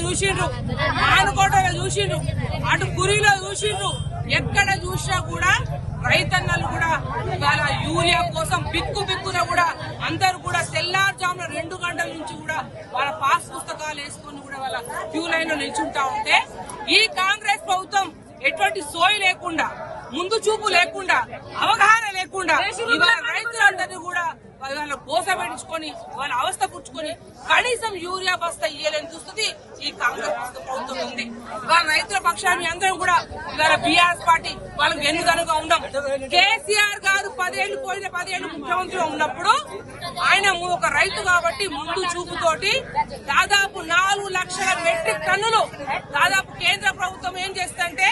చూసిండ్రు, మానుకోటలో చూసిండ్రు, అటు పురిలో చూసిండ్రు. ఎక్కడ చూసినా కూడా రైతన్నలు కూడా ఇవాళ యూరియా కోసం బిక్కున కూడా అందరూ కూడా తెల్లారుజామున 2 గంటల నుంచి కూడా వాళ్ళ పాస్ పుస్తకాలు వేసుకుని కూడా వాళ్ళ క్యూ లైన్ లో నిల్చుంటా ఉంటే ఈ కాంగ్రెస్ ప్రభుత్వం ఎటువంటి సోయి లేకుండా, ముందు చూపు లేకుండా, అవగాహన లేకుండా ఇవాళ రైతులందరినీ కూడా వాళ్ళ కోసం పెట్టించుకొని వాళ్ళ అవస్థ పుచ్చుకొని కనీసం యూరియా బస్తా ఇయ్యలేని చూస్తుంది ఈ కాంగ్రెస్ ప్రభుత్వం ఉంది. ఇవాళ రైతుల పక్షాన్ని అందరం కూడా ఇవాళ బీఆర్ఎస్ పార్టీ వాళ్ళకి వెన్నుదనుగా ఉన్నాం. కేసీఆర్ గారు 10 ఏళ్లు ముఖ్యమంత్రిగా ఉన్నప్పుడు ఆయన ఒక రైతు కాబట్టి ముందు చూపుతోటి దాదాపు 4 లక్షల మెట్రిక్ టన్నులు దాదాపు కేంద్ర ప్రభుత్వం ఏం చేస్తుందంటే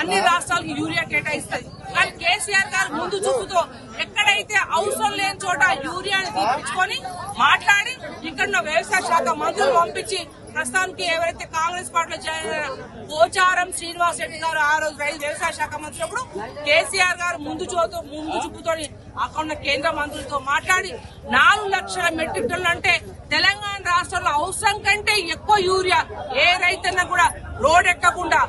అన్ని రాష్ట్రాలకు యూరియా కేటాయిస్తుంది. కానీ కేసీఆర్ గారు ముందు చూపుతో ఎక్కడైతే అవసరం లేని చోట యూరియాని తీపించుకొని మాట్లాడి ఇక్కడ వ్యవసాయ శాఖ మంత్రులు పంపించి ప్రస్తుతానికి ఎవరైతే కాంగ్రెస్ పార్టీలో పోచారం శ్రీనివాస్ రెడ్డి గారు ఆ రోజు వ్యవసాయ శాఖ మంత్రి అప్పుడు కేసీఆర్ గారు ముందు చూపుతో అక్కడ కేంద్ర మంత్రులతో మాట్లాడి 4 లక్షల మెట్రిక్ టన్నులు అంటే తెలంగాణ రాష్ట్రంలో అవసరం కంటే ఎక్కువ యూరియా ఏ రైతన్నా కూడా రోడ్ ఎక్కకుండా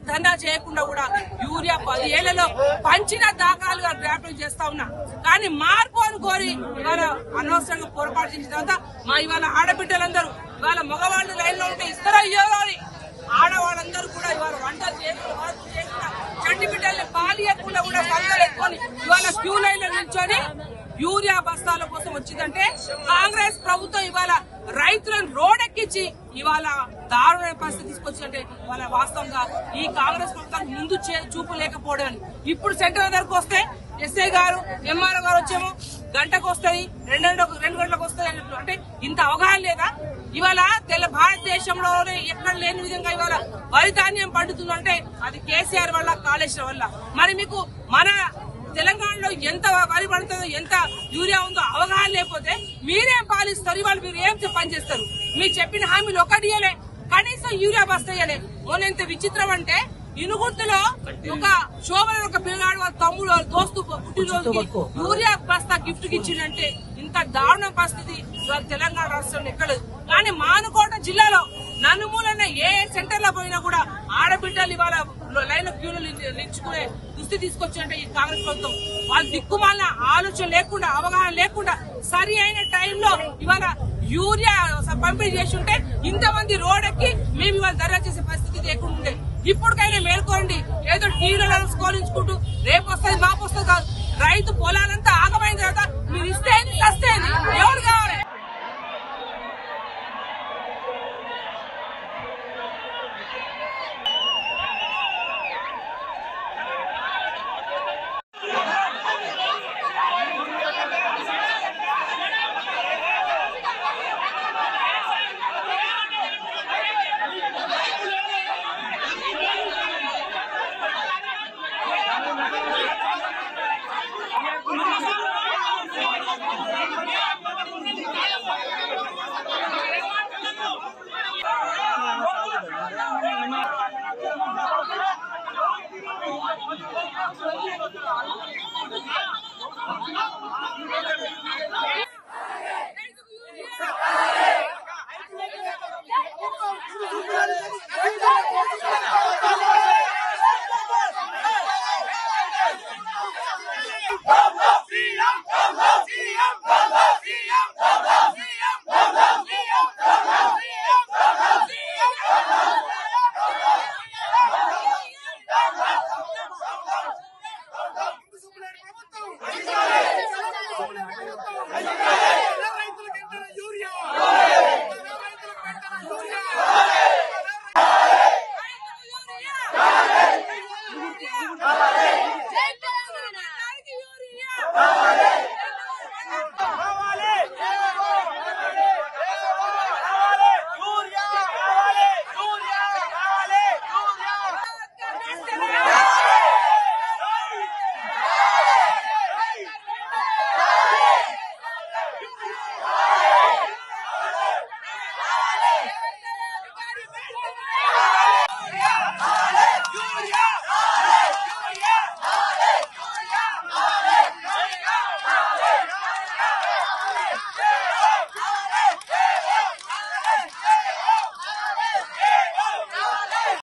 ధర్నా చేయకుండా కూడా యూరియా 10 ఏళ్లలో పంచిన దాఖలాలుగా జ్ఞాపకం చేస్తా ఉన్నా. కానీ మార్పు అని కోరి ఇవాళ అనవసరంగా పొరపాటు చేసిన తర్వాత మా ఇవాళ ఆడబిడ్డలందరూ ఇవాళ మగవాళ్ళు లైన్లో ఉంటే ఇస్తారా ఇయ్యారో అని ఆడవాళ్ళందరూ కూడా ఇవాళ వంటలు చేయకుండా చంటి బిడ్డల్ని పాలియకుండా కూడా సందలు ఎత్తుకొని ఇవాళ క్యూ లైన్ లో నిల్చొని యూరియా బస్తాల కోసం వచ్చిందంటే కాంగ్రెస్ ప్రభుత్వం ఇవాళ రైతులను రోడ్డెక్కించి ఇవాళ దారుణమైన పరిస్థితి తీసుకొచ్చిందంటే ఇవాళ వాస్తవంగా ఈ కాంగ్రెస్ ప్రభుత్వం ముందు చూపు లేకపోవడం అని. ఇప్పుడు సెంటర్ దగ్గరకు వస్తే ఎస్ఐ గారు ఎంఆర్ఓ గారు వచ్చేమో గంటకు వస్తుంది, 2 గంటలకు వస్తుంది అంటే ఇంత అవగాహన లేదా? ఇవాళ భారతదేశంలోనే ఎక్కడ లేని విధంగా ఇవాళ వరి ధాన్యం పండుతుందంటే అది కేసీఆర్ వల్ల, కాళేశ్వరం వల్ల. మరి మీకు మన తెలంగాణలో ఎంత వరి పడుతుందో, ఎంత యూరియా ఉందో అవగాహన లేకపోతే మీరేం పాలిస్తారు? ఇవాళ మీరు ఏం పనిచేస్తారు? మీరు చెప్పిన హామీలు ఒకటి ఇయ్యలే, కనీసం యూరియా బస్తా ఇయ్యలే. మొన్న ఎంత విచిత్రం అంటే ఇనుగుర్తులో ఒక శోభన ఒక పిల్లగాడు వాళ్ళ తమ్ముడు వాళ్ళ దోస్తు పుట్టినరోజుకి యూరియా బస్తా గిఫ్ట్ కి ఇచ్చిందంటే ఇంత దారుణ పరిస్థితి ఇవాళ తెలంగాణ రాష్ట్రంలో ఎక్కలేదు. కానీ మానుకోట జిల్లాలో నలుమూలన ఏ సెంటర్ లో పోయినా కూడా ఆడబిడ్డలు ఇవాళ లైన్ క్యూలు నిల్చుకునే దుస్థితి తీసుకొచ్చిందంటే ఈ కాంగ్రెస్ ప్రభుత్వం. వాళ్ళ దిక్కుమాలిన ఆలోచన లేకుండా, అవగాహన లేకుండా సరి అయిన టైంలో ఇవాళ యూరియా పంపిణీ చేసి ఉంటే ఇంతమంది రోడ్డెక్కి మేము ఇవాళ ధర చేసే పరిస్థితి లేకుండా ఉండే. ఇప్పటికైనా మేల్కోండి. ఏదో టీవీలో స్కోరించుకుంటూ రేపు వస్తుంది మాపు వస్తుంది కాదు. రైతు పొలాలంతా ఆగమైన తర్వాత మీరు ఇస్తే ఎవరు కావాలి?